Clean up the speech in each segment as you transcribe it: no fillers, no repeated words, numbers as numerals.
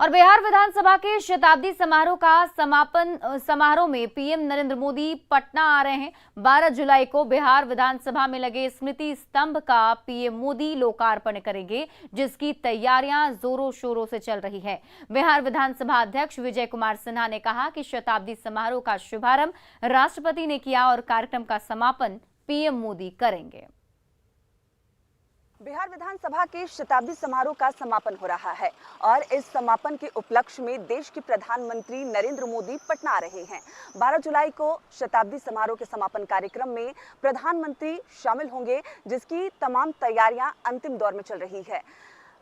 और बिहार विधानसभा के शताब्दी समारोह का समापन समारोह में पीएम नरेंद्र मोदी पटना आ रहे हैं। 12 जुलाई को बिहार विधानसभा में लगे स्मृति स्तंभ का पीएम मोदी लोकार्पण करेंगे, जिसकी तैयारियां जोरों शोरों से चल रही है। बिहार विधानसभा अध्यक्ष विजय कुमार सिन्हा ने कहा कि शताब्दी समारोह का शुभारंभ राष्ट्रपति ने किया और कार्यक्रम का समापन पीएम मोदी करेंगे। बिहार विधानसभा के शताब्दी समारोह का समापन हो रहा है और इस समापन के उपलक्ष्य में देश के प्रधानमंत्री नरेंद्र मोदी पटना आ रहे हैं। 12 जुलाई को शताब्दी समारोह के समापन कार्यक्रम में प्रधानमंत्री शामिल होंगे, जिसकी तमाम तैयारियां अंतिम दौर में चल रही है।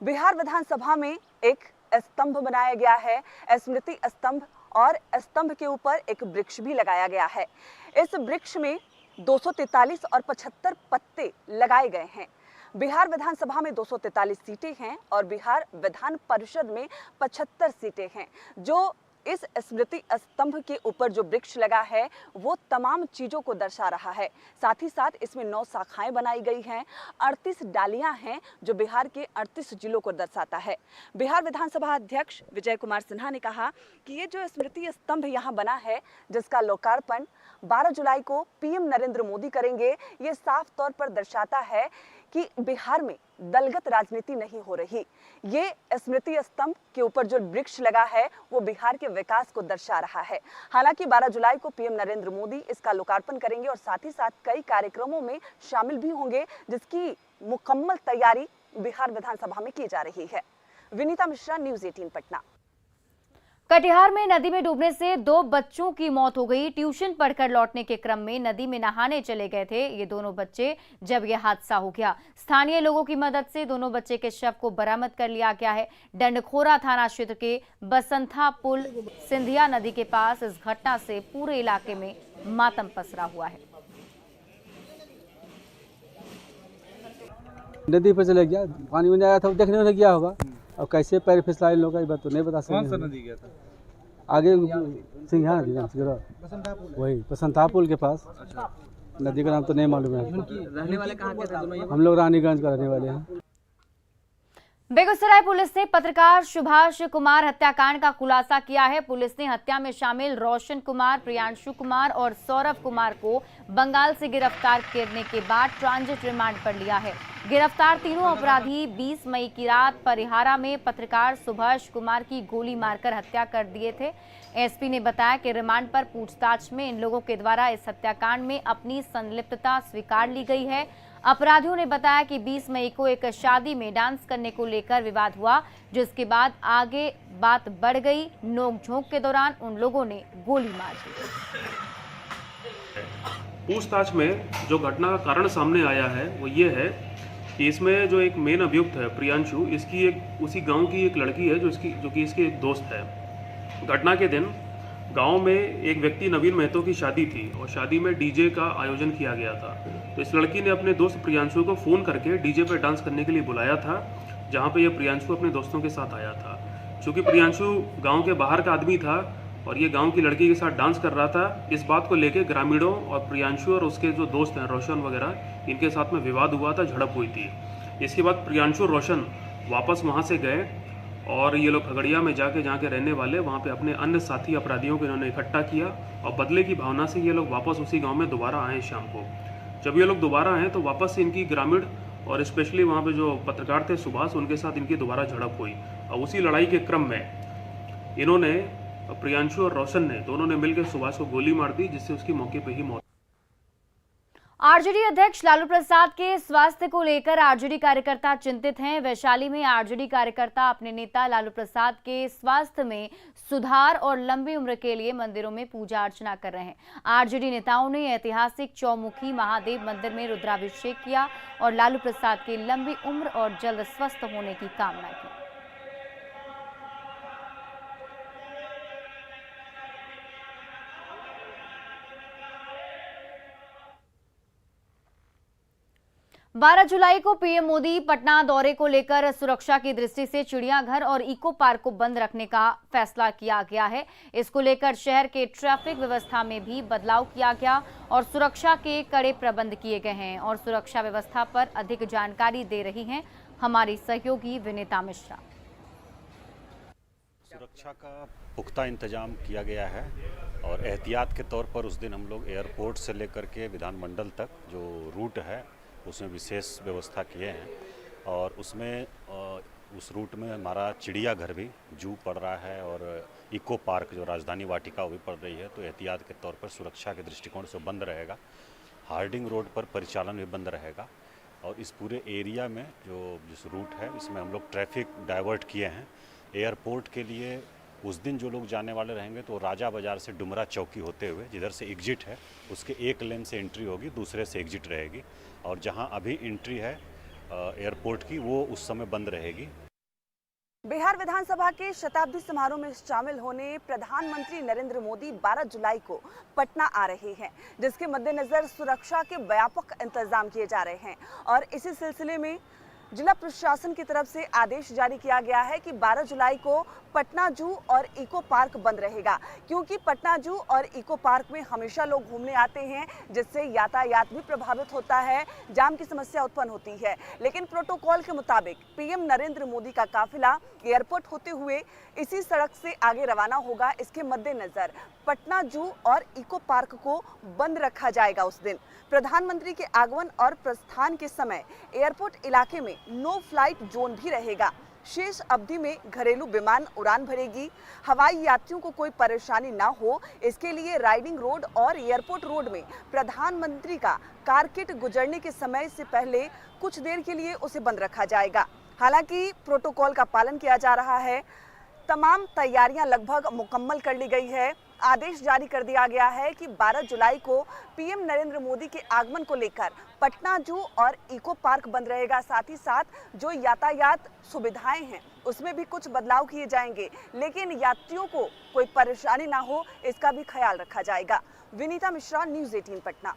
बिहार विधानसभा में एक स्तंभ बनाया गया है, स्मृति स्तंभ, और स्तंभ के ऊपर एक वृक्ष भी लगाया गया है। इस वृक्ष में 243 और 75 पत्ते लगाए गए हैं। बिहार विधानसभा में 243 सीटें हैं और बिहार विधान परिषद में 75 सीटें हैं। जो इस स्मृति स्तंभ के ऊपर जो वृक्ष लगा है वो तमाम चीजों को दर्शा रहा है। साथ ही साथ इसमें 9 शाखाएं बनाई गई हैं, 38 डालियां हैं जो बिहार के 38 जिलों को दर्शाता है। बिहार विधानसभा अध्यक्ष विजय कुमार सिन्हा ने कहा कि ये जो स्मृति स्तंभ यहाँ बना है, जिसका लोकार्पण 12 जुलाई को पीएम नरेंद्र मोदी करेंगे, ये साफ तौर पर दर्शाता है कि बिहार में दलगत राजनीति नहीं हो रही। ये स्मृति स्तंभ के ऊपर जो वृक्ष लगा है वो बिहार के विकास को दर्शा रहा है। हालांकि 12 जुलाई को पीएम नरेंद्र मोदी इसका लोकार्पण करेंगे और साथ ही साथ कई कार्यक्रमों में शामिल भी होंगे, जिसकी मुकम्मल तैयारी बिहार विधानसभा में की जा रही है। विनीता मिश्रा, न्यूज़ 18 पटना। कटिहार में नदी में डूबने से 2 बच्चों की मौत हो गई। ट्यूशन पढ़कर लौटने के क्रम में नदी में नहाने चले गए थे ये दोनों बच्चे, जब यह हादसा हो गया। स्थानीय लोगों की मदद से दोनों बच्चे के शव को बरामद कर लिया गया है। डंडखोरा थाना क्षेत्र के बसंता पुल सिंधिया नदी के पास इस घटना से पूरे इलाके में मातम पसरा हुआ है। नदी पर चले गया, पानी में आया था, देखने में गया होगा, और कैसे पैर फिसला इन लोगों का ये बात तो नहीं बता सकते। कौन सा नदी गया था? आगे सिंघा नदी, वही बसंता पुल के पास। अच्छा। नदी का नाम तो नहीं मालूम है। रहने वाले कहाँ के थे? हम लोग रानीगंज का रहने वाले हैं। बेगूसराय पुलिस ने पत्रकार सुभाष कुमार हत्याकांड का खुलासा किया है। पुलिस ने हत्या में शामिल रोशन कुमार, प्रियांशु कुमार और सौरभ कुमार को बंगाल से गिरफ्तार करने के बाद ट्रांजिट रिमांड पर लिया है। गिरफ्तार तीनों अपराधी 20 मई की रात परिहारा में पत्रकार सुभाष कुमार की गोली मारकर हत्या कर दिए थे। एसपी ने बताया कि रिमांड पर पूछताछ में इन लोगों के द्वारा इस हत्याकांड में अपनी संलिप्तता स्वीकार ली गई है। अपराधियों ने बताया कि 20 मई को एक शादी में डांस करने को लेकर विवाद हुआ, जिसके बाद आगे बात बढ़ गई। नोकझोंक के दौरान उन लोगों ने गोली मार दी। पूछताछ में जो घटना का कारण सामने आया है वो ये है कि इसमें जो एक मेन अभियुक्त है प्रियांशु, इसकी एक उसी गांव की एक लड़की है जो कि इसकी एक दोस्त है। घटना के दिन गांव में एक व्यक्ति नवीन महतो की शादी थी और शादी में डीजे का आयोजन किया गया था। तो इस लड़की ने अपने दोस्त प्रियांशु को फ़ोन करके डीजे पर डांस करने के लिए बुलाया था, जहां पे ये प्रियांशु अपने दोस्तों के साथ आया था। चूँकि प्रियांशु गांव के बाहर का आदमी था और ये गांव की लड़की के साथ डांस कर रहा था, इस बात को लेके ग्रामीणों और प्रियांशु और उसके जो दोस्त हैं रोशन वगैरह, इनके साथ में विवाद हुआ था, झड़प हुई थी। इसके बाद प्रियांशु रोशन वापस वहाँ से गए और ये लोग खगड़िया में जाके जहाँ के रहने वाले वहाँ पे अपने अन्य साथी अपराधियों को इन्होंने इकट्ठा किया और बदले की भावना से ये लोग वापस उसी गांव में दोबारा आए शाम को। जब ये लोग दोबारा आए तो वापस से इनकी ग्रामीण और स्पेशली वहाँ पे जो पत्रकार थे सुभाष, उनके साथ इनकी दोबारा झड़प हुई और उसी लड़ाई के क्रम में इन्होंने, प्रियांशु और रोशन ने, दोनों ने मिलकर सुभाष को गोली मार दी, जिससे उसकी मौके पर ही मौत। आरजेडी अध्यक्ष लालू प्रसाद के स्वास्थ्य को लेकर आरजेडी कार्यकर्ता चिंतित हैं। वैशाली में आरजेडी कार्यकर्ता अपने नेता लालू प्रसाद के स्वास्थ्य में सुधार और लंबी उम्र के लिए मंदिरों में पूजा अर्चना कर रहे हैं। आरजेडी नेताओं ने ऐतिहासिक चौमुखी महादेव मंदिर में रुद्राभिषेक किया और लालू प्रसाद की लंबी उम्र और जल्द स्वस्थ होने की कामना की। बारह जुलाई को पीएम मोदी पटना दौरे को लेकर सुरक्षा की दृष्टि से चिड़ियाघर और इको पार्क को बंद रखने का फैसला किया गया है। इसको लेकर शहर के ट्रैफिक व्यवस्था में भी बदलाव किया गया और सुरक्षा के कड़े प्रबंध किए गए हैं। और सुरक्षा व्यवस्था पर अधिक जानकारी दे रही हैं हमारी सहयोगी विनीता मिश्रा। सुरक्षा का पुख्ता इंतजाम किया गया है और एहतियात के तौर पर उस दिन हम लोग एयरपोर्ट से लेकर के विधानमंडल तक जो रूट है उसमें विशेष व्यवस्था किए हैं और उसमें उस रूट में हमारा चिड़ियाघर भी जू पड़ रहा है और इको पार्क जो राजधानी वाटिका वो भी पड़ रही है, तो एहतियात के तौर पर सुरक्षा के दृष्टिकोण से बंद रहेगा। हार्डिंग रोड पर परिचालन भी बंद रहेगा और इस पूरे एरिया में जिस रूट है इसमें हम लोग ट्रैफिक डाइवर्ट किए हैं। एयरपोर्ट के लिए उस दिन जो लोग जाने वाले रहेंगे तो राजा बाज़ार से डुमरा चौकी होते हुए जिधर से एग्जिट है उसके एक लेन से एंट्री होगी, दूसरे से एग्जिट रहेगी और जहां अभी एंट्री है एयरपोर्ट की वो उस समय बंद रहेगी। बिहार विधानसभा के शताब्दी समारोह में शामिल होने प्रधानमंत्री नरेंद्र मोदी 12 जुलाई को पटना आ रहे हैं, जिसके मद्देनजर सुरक्षा के व्यापक इंतजाम किए जा रहे हैं और इसी सिलसिले में जिला प्रशासन की तरफ से आदेश जारी किया गया है कि 12 जुलाई को पटना जू और इको पार्क बंद रहेगा, क्योंकि पटना जू और इको पार्क में हमेशा लोग घूमने आते हैं, जिससे यातायात भी प्रभावित होता है, जाम की समस्या उत्पन्न होती है। लेकिन प्रोटोकॉल के मुताबिक पीएम नरेंद्र मोदी का काफिला एयरपोर्ट होते हुए इसी सड़क से आगे रवाना होगा। इसके मद्देनजर पटना जू और इको पार्क को बंद रखा जाएगा। उस दिन प्रधानमंत्री के आगमन और प्रस्थान के समय एयरपोर्ट इलाके में नो फ्लाइट जोन भी रहेगा। शेष अवधि में घरेलू विमान उड़ान भरेगी। हवाई यात्रियों को कोई परेशानी ना हो, इसके लिए राइडिंग रोड और एयरपोर्ट रोड में प्रधानमंत्री का कारकेट गुजरने के समय से पहले कुछ देर के लिए उसे बंद रखा जाएगा। हालांकि प्रोटोकॉल का पालन किया जा रहा है। तमाम तैयारियां लगभग मुकम्मल कर ली गई है। आदेश जारी कर दिया गया है कि 12 जुलाई को पीएम नरेंद्र मोदी के आगमन को लेकर पटना जू और इको पार्क बंद रहेगा। साथ ही साथ जो यातायात सुविधाएं हैं उसमें भी कुछ बदलाव किए जाएंगे, लेकिन यात्रियों को कोई परेशानी ना हो इसका भी ख्याल रखा जाएगा। विनीता मिश्रा, न्यूज़ 18 पटना।